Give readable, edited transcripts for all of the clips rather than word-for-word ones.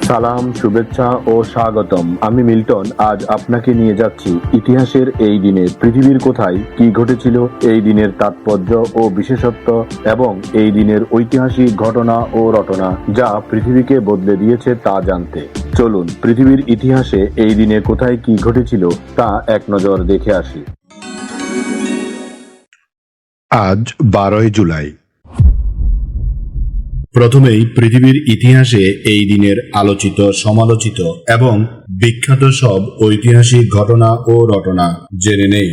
সালাম, শুভেচ্ছা ও স্বাগতম। আমি মিল্টন। আজ আপনাকে নিয়ে যাচ্ছি ইতিহাসের এই দিনে পৃথিবীর কোথায় কি ঘটেছিল, এই দিনের তাৎপর্য ও বিশেষত্ব এবং এই দিনের ঐতিহাসিক ঘটনা ও রটনা যা পৃথিবীকে বদলে দিয়েছে তা জানতে। চলুন পৃথিবীর ইতিহাসে এই দিনে কোথায় কি ঘটেছিল তা এক নজর দেখে আসি। আজ 12ই জুলাই। প্রথমেই পৃথিবীর ইতিহাসে এই দিনের আলোচিত, সমালোচিত এবং বিখ্যাত সব ঐতিহাসিক ঘটনা ও রটনা জেনে নেই।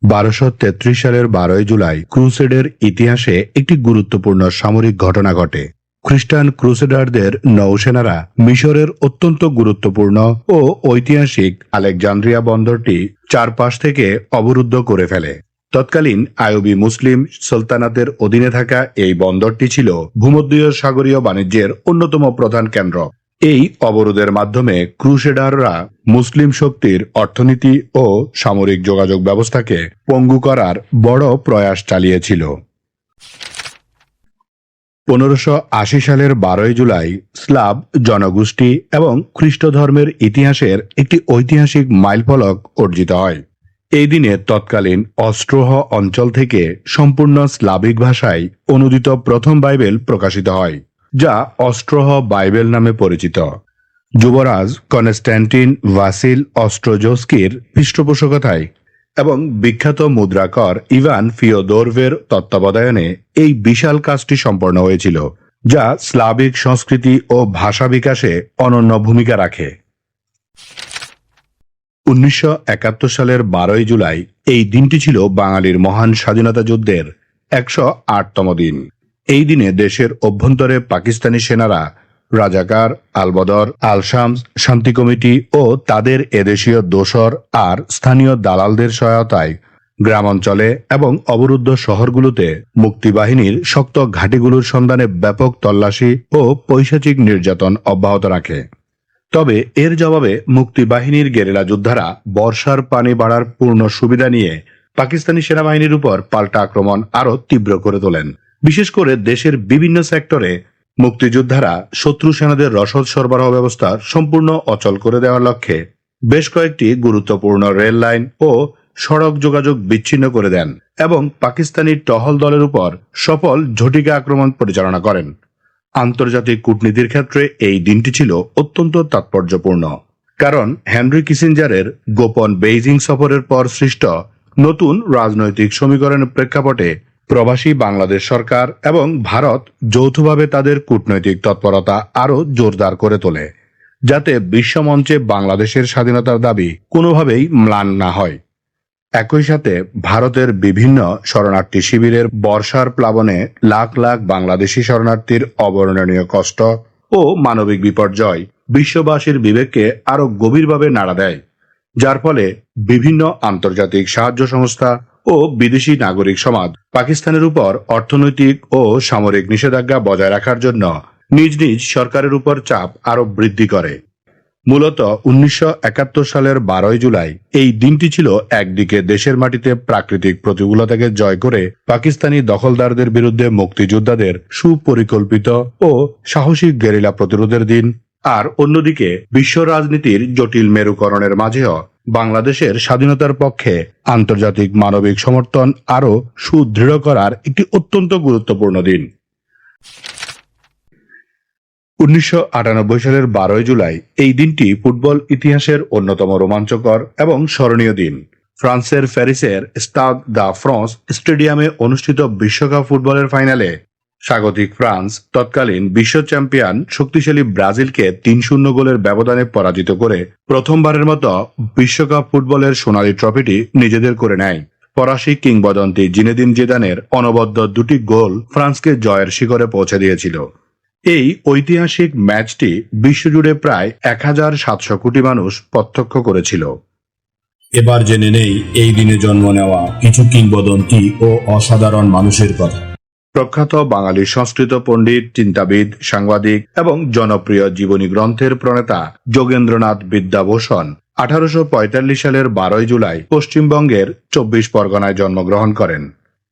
1233 সালের 12ই জুলাই ক্রুসেডের ইতিহাসে একটি গুরুত্বপূর্ণ সামরিক ঘটনা ঘটে। খ্রিস্টান ক্রুসেডারদের নৌসেনারা মিশরের অত্যন্ত গুরুত্বপূর্ণ ও ঐতিহাসিক আলেকজান্দ্রিয়া বন্দরটি চারপাশ থেকে অবরুদ্ধ করে ফেলে। তৎকালীন আইয়ুবী মুসলিম সুলতানাতের অধীনে থাকা এই বন্দরটি ছিল ভূমধ্যীয় সাগরীয় বাণিজ্যের অন্যতম প্রধান কেন্দ্র। এই অবরোধের মাধ্যমে ক্রুসেডাররা মুসলিম শক্তির অর্থনীতি ও সামরিক যোগাযোগ ব্যবস্থাকে পঙ্গু করার বড় প্রয়াস চালিয়েছিল। 1580 সালের 12ই জুলাই স্লাভ জনগোষ্ঠী এবং খ্রিস্ট ধর্মের ইতিহাসের একটি ঐতিহাসিক মাইলফলক অর্জিত হয়। এই দিনে তৎকালীন অস্ট্রোহ অঞ্চল থেকে সম্পূর্ণ স্লাভিক ভাষায় অনুদিত প্রথম বাইবেল প্রকাশিত হয়, যা অস্ট্রোহ বাইবেল নামে পরিচিত। যুবরাজ কনস্ট্যান্টিন ভাসিল অস্ট্রোজস্কির পৃষ্ঠপোষকতায় এবং বিখ্যাত মুদ্রাকর ইভান ফিওদোরভের তত্ত্বাবধানে এই বিশাল কাজটি সম্পন্ন হয়েছিল, যা স্লাভিক সংস্কৃতি ও ভাষা বিকাশে অনন্য ভূমিকা রাখে। 1971 সালের 12ই জুলাই এই দিনটি ছিল বাঙালির মহান স্বাধীনতা যুদ্ধের 108তম দিন। এই দিনে দেশের অভ্যন্তরে পাকিস্তানি সেনারা রাজাকার, আলবদর, আল শামস শান্তি কমিটি ও তাদের এদেশীয় দোসর আর স্থানীয় দালালদের সহায়তায় গ্রামাঞ্চলে এবং অবরুদ্ধ শহরগুলোতে মুক্তিবাহিনীর শক্ত ঘাঁটিগুলোর সন্ধানে ব্যাপক তল্লাশি ও পৈশাচিক নির্যাতন অব্যাহত রাখে। তবে এর জবাবে মুক্তিবাহিনীর গেরিলা যোদ্ধারা বর্ষার পানি বাড়ার পূর্ণ সুবিধা নিয়ে পাকিস্তানি সেনাবাহিনীর উপর পাল্টা আক্রমণ আরো তীব্র করে তোলেন। বিশেষ করে দেশের বিভিন্ন সেক্টরে মুক্তিযোদ্ধারা শত্রু সেনাদের রসদ সরবরাহ ব্যবস্থা সম্পূর্ণ অচল করে দেওয়ার লক্ষ্যে বেশ কয়েকটি গুরুত্বপূর্ণ রেল লাইন ও সড়ক যোগাযোগ বিচ্ছিন্ন করে দেন এবং পাকিস্তানি টহল দলের উপর সফল ঝটিকা আক্রমণ পরিচালনা করেন। আন্তর্জাতিক কূটনীতির ক্ষেত্রে এই দিনটি ছিল অত্যন্ত তাৎপর্যপূর্ণ, কারণ হেনরি কিসিঞ্জারের গোপন বেইজিং সফরের পর সৃষ্ট নতুন রাজনৈতিক সমীকরণের প্রেক্ষাপটে প্রবাসী বাংলাদেশ সরকার এবং ভারত যৌথভাবে তাদের কূটনৈতিক তৎপরতা আরও জোরদার করে তোলে, যাতে বিশ্বমঞ্চে বাংলাদেশের স্বাধীনতার দাবি কোনোভাবেই ম্লান না হয়। একই সাথে ভারতের বিভিন্ন শরণার্থী শিবিরের বর্ষার প্লাবনে লাখ লাখ বাংলাদেশি শরণার্থীর অবর্ণনীয় কষ্ট ও মানবিক বিপর্যয় বিশ্ববাসীর বিবেককে আরো গভীরভাবে নাড়া দেয়, যার ফলে বিভিন্ন আন্তর্জাতিক সাহায্য সংস্থা ও বিদেশি নাগরিক সমাজ পাকিস্তানের উপর অর্থনৈতিক ও সামরিক নিষেধাজ্ঞা বজায় রাখার জন্য নিজ নিজ সরকারের উপর চাপ আরো বৃদ্ধি করে। মূলত 1971 সালের 12ই জুলাই এই দিনটি ছিল একদিকে দেশের মাটিতে প্রাকৃতিক প্রতিকূলতাকে জয় করে পাকিস্তানি দখলদারদের বিরুদ্ধে মুক্তিযোদ্ধাদের সুপরিকল্পিত ও সাহসী গেরিলা প্রতিরোধের দিন, আর অন্যদিকে বিশ্ব রাজনীতির জটিল মেরুকরণের মাঝেও বাংলাদেশের স্বাধীনতার পক্ষে আন্তর্জাতিক মানবিক সমর্থন আরও সুদৃঢ় করার একটি অত্যন্ত গুরুত্বপূর্ণ দিন। 1998 সালের 12ই জুলাই এই দিনটি ফুটবল ইতিহাসের অন্যতম রোমাঞ্চকর এবং স্মরণীয় দিন। ফ্রান্সের প্যারিসের স্টাদ দা ফ্রান্স স্টেডিয়ামে অনুষ্ঠিত বিশ্বকাপ ফুটবলের ফাইনালে স্বাগতিক ফ্রান্স তৎকালীন বিশ্ব চ্যাম্পিয়ন শক্তিশালী ব্রাজিলকে 3-0 গোলের ব্যবধানে পরাজিত করে প্রথমবারের মতো বিশ্বকাপ ফুটবলের সোনালী ট্রফিটি নিজেদের করে নেয়। ফরাসি কিংবদন্তি জিনেদিন জিদানের অনবদ্য দুটি গোল ফ্রান্সকে জয়ের শিখরে পৌঁছে দিয়েছিল। এই ঐতিহাসিক ম্যাচটি বিশ্বজুড়ে প্রায় 1700 কোটি মানুষ প্রত্যক্ষ করেছিল। এবার জেনে নেই এই দিনে জন্ম নেওয়া কিছু কিংবদন্তি ও অসাধারণ মানুষের কথা। প্রখ্যাত বাঙালি সংস্কৃত পণ্ডিত, চিন্তাবিদ, সাংবাদিক এবং জনপ্রিয় জীবনী গ্রন্থের প্রণেতা যোগেন্দ্রনাথ বিদ্যাভূষণ 1845 সালের 12ই জুলাই পশ্চিমবঙ্গের 24 পরগনায় জন্মগ্রহণ করেন।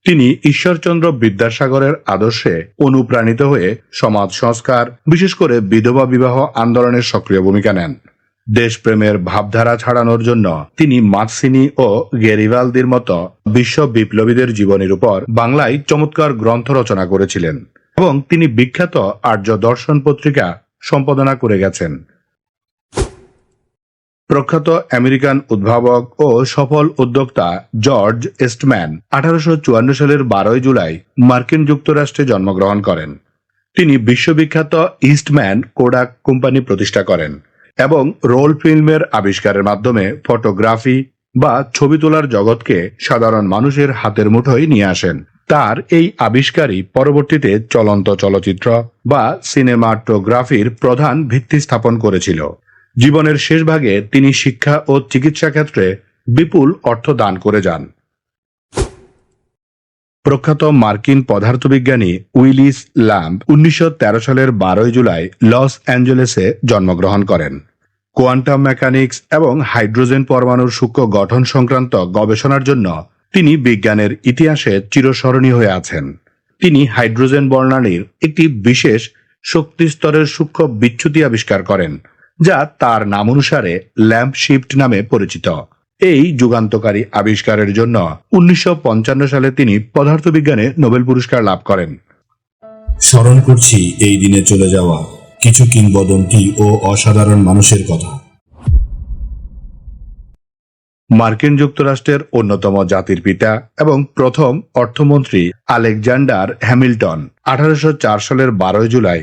তিনি ঈশ্বরচন্দ্র বিদ্যাসাগরের আদর্শে অনুপ্রাণিত হয়ে সমাজ সংস্কার, বিশেষ করে বিধবা বিবাহ আন্দোলনের সক্রিয় ভূমিকা নেন। দেশপ্রেমের ভাবধারা ছড়ানোর জন্য তিনি মার্কসিনি ও গেরিবালদির মতো বিশ্ব বিপ্লবীদের জীবনীর উপর বাংলায় চমৎকার গ্রন্থ রচনা করেছিলেন এবং তিনি বিখ্যাত আর্য দর্শন পত্রিকা সম্পাদনা করে গেছেন। প্রখ্যাত আমেরিকান উদ্ভাবক ও সফল উদ্যোক্তা জর্জ ইস্টম্যান 1854 সালের 12 জুলাই মার্কিন যুক্তরাষ্ট্রে জন্মগ্রহণ করেন। তিনি বিশ্ববিখ্যাত ইস্টম্যান কোডাক কোম্পানি প্রতিষ্ঠা করেন এবং রোল ফিল্মের আবিষ্কারের মাধ্যমে ফটোগ্রাফি বা ছবি তোলার জগৎকে সাধারণ মানুষের হাতের মুঠোয় নিয়ে আসেন। তার এই আবিষ্কারই পরবর্তীতে চলন্ত চলচ্চিত্র বা সিনেমাটোগ্রাফির প্রধান ভিত্তি স্থাপন করেছিল। জীবনের শেষ ভাগে তিনি শিক্ষা ও চিকিৎসা ক্ষেত্রে বিপুল অর্থ দান করে যান। প্রখ্যাত মার্কিন পদার্থবিজ্ঞানী উইলিস ল্যাম্ব 1913 সালের 12 জুলাই লস অ্যাঞ্জেলেসে জন্মগ্রহণ করেন। কোয়ান্টাম মেকানিক্স এবং হাইড্রোজেন পরমাণুর সূক্ষ্ম গঠন সংক্রান্ত গবেষণার জন্য তিনি বিজ্ঞানের ইতিহাসে চিরস্মরণীয় হয়ে আছেন। তিনি হাইড্রোজেন বর্ণালীর একটি বিশেষ শক্তিস্তরের সূক্ষ্ম বিচ্যুতি আবিষ্কার করেন, যা তার নাম অনুসারে ল্যাম্প শিফট নামে পরিচিত। এই যুগান্তকারী আবিষ্কারের জন্য 1955 সালে তিনি পদার্থবিজ্ঞানে নোবেল পুরস্কার লাভ করেন। স্মরণ করছি এই দিনে চলে যাওয়া কিছু কিংবদন্তি ও অসাধারণ মানুষের কথা। মার্কিন যুক্তরাষ্ট্রের অন্যতম জাতির পিতা এবং প্রথম অর্থমন্ত্রী আলেকজান্ডার হ্যামিল্টন 1804 সালের 12 জুলাই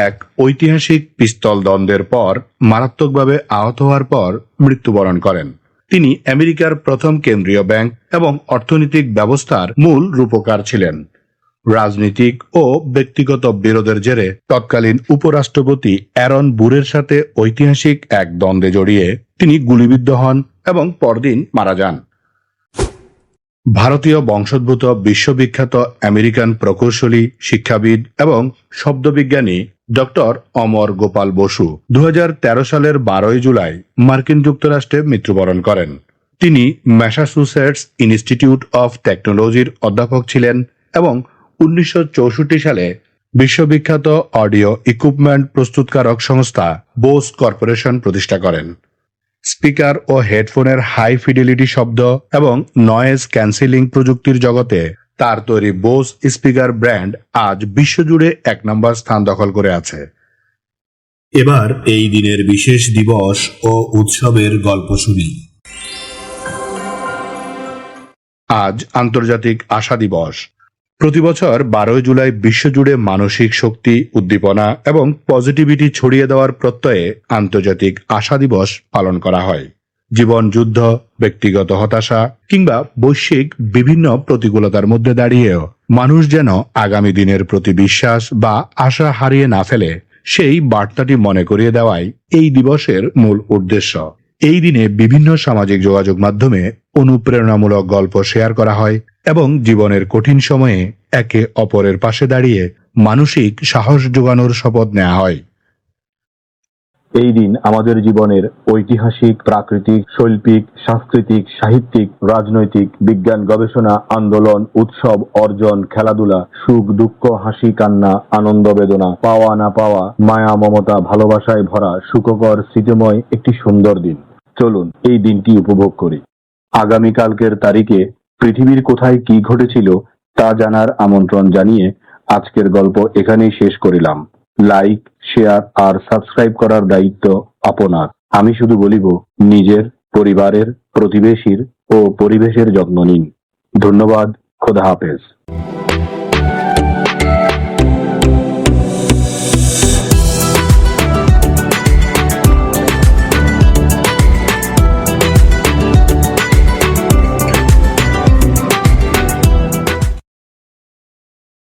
এক ঐতিহাসিক পিস্তল দ্বন্দ্বের পর মারাত্মকভাবে আহত হওয়ার পর মৃত্যুবরণ করেন। তিনি আমেরিকার প্রথম কেন্দ্রীয় ব্যাংক এবং অর্থনৈতিক ব্যবস্থার মূল রূপকার ছিলেন। রাজনৈতিক ও ব্যক্তিগত বিরোধের জেরে তৎকালীন উপরাষ্ট্রপতি অ্যারন বুরের সাথে ঐতিহাসিক এক দ্বন্দ্বে জড়িয়ে তিনি গুলিবিদ্ধ হন এবং পরদিন মারা যান। ভারতীয় বংশোদ্ভূত বিশ্ববিখ্যাত আমেরিকান প্রকৌশলী, শিক্ষাবিদ এবং শব্দবিজ্ঞানী ডক্টর অমর গোপাল বসু 2013 সালের 12 জুলাই মার্কিন যুক্তরাষ্ট্রে মৃত্যুবরণ করেন। তিনি ম্যাসাচুসেটস ইনস্টিটিউট অফ টেকনোলজির অধ্যাপক ছিলেন এবং 1964 সালে বিশ্ববিখ্যাত অডিও ইকুইপমেন্ট প্রস্তুতকারক সংস্থা বোস কর্পোরেশন প্রতিষ্ঠা করেন। স্পিকার ও হেডফোনের হাই ফিডেলিটি শব্দ এবং নয়েজ ক্যান্সেলিং প্রযুক্তির জগতে তার তৈরি বোস স্পিকার ব্র্যান্ড আজ বিশ্বজুড়ে 1 নম্বর স্থান দখল করে আছে। এবার এই দিনের বিশেষ দিবস ও উৎসবের গল্প শুনি। আজ আন্তর্জাতিক আশা দিবস। প্রতি বছর 12 জুলাই বিশ্বজুড়ে মানসিক শক্তি, উদ্দীপনা এবং পজিটিভিটি ছড়িয়ে দেওয়ার প্রত্যয়ে আন্তর্জাতিক আশা দিবস পালন করা হয়। জীবন যুদ্ধ, ব্যক্তিগত হতাশা কিংবা বৈশ্বিক বিভিন্ন প্রতিকূলতার মধ্যে দাঁড়িয়েও মানুষ যেন আগামী দিনের প্রতি বিশ্বাস বা আশা হারিয়ে না ফেলে, সেই বার্তাটি মনে করিয়ে দেওয়াই এই দিবসের মূল উদ্দেশ্য। এই দিনে বিভিন্ন সামাজিক যোগাযোগ মাধ্যমে অনুপ্রেরণামূলক গল্প শেয়ার করা হয় এবং জীবনের কঠিন সময়ে একে অপরের পাশে দাঁড়িয়ে মানসিক সাহস যোগানোর শপথ নেওয়া হয়। এই দিন আমাদের জীবনের ঐতিহাসিক, প্রাকৃতিক, শৈল্পিক, সাংস্কৃতিক, সাহিত্যিক, রাজনৈতিক, বিজ্ঞান গবেষণা, আন্দোলন, উৎসব, অর্জন, খেলাধুলা, সুখ দুঃখ, হাসি কান্না, আনন্দ বেদনা, পাওয়া না পাওয়া, মায়া মমতা, ভালোবাসায় ভরা সুখকর স্মৃতিময় একটি সুন্দর দিন। চলুন এই দিনটি উপভোগ করি। আগামীকালকের তারিখে পৃথিবীর কোথায় কি ঘটেছিল তা জানার আমন্ত্রণ জানিয়ে আজকের গল্প এখানেই শেষ করিলাম। লাইক, শেয়ার আর সাবস্ক্রাইব করার দায়িত্ব আপনার। আমি শুধু বলিব, নিজের, পরিবারের, প্রতিবেশীর ও পরিবেশের যত্ন নিন। ধন্যবাদ। খোদা হাফেজ।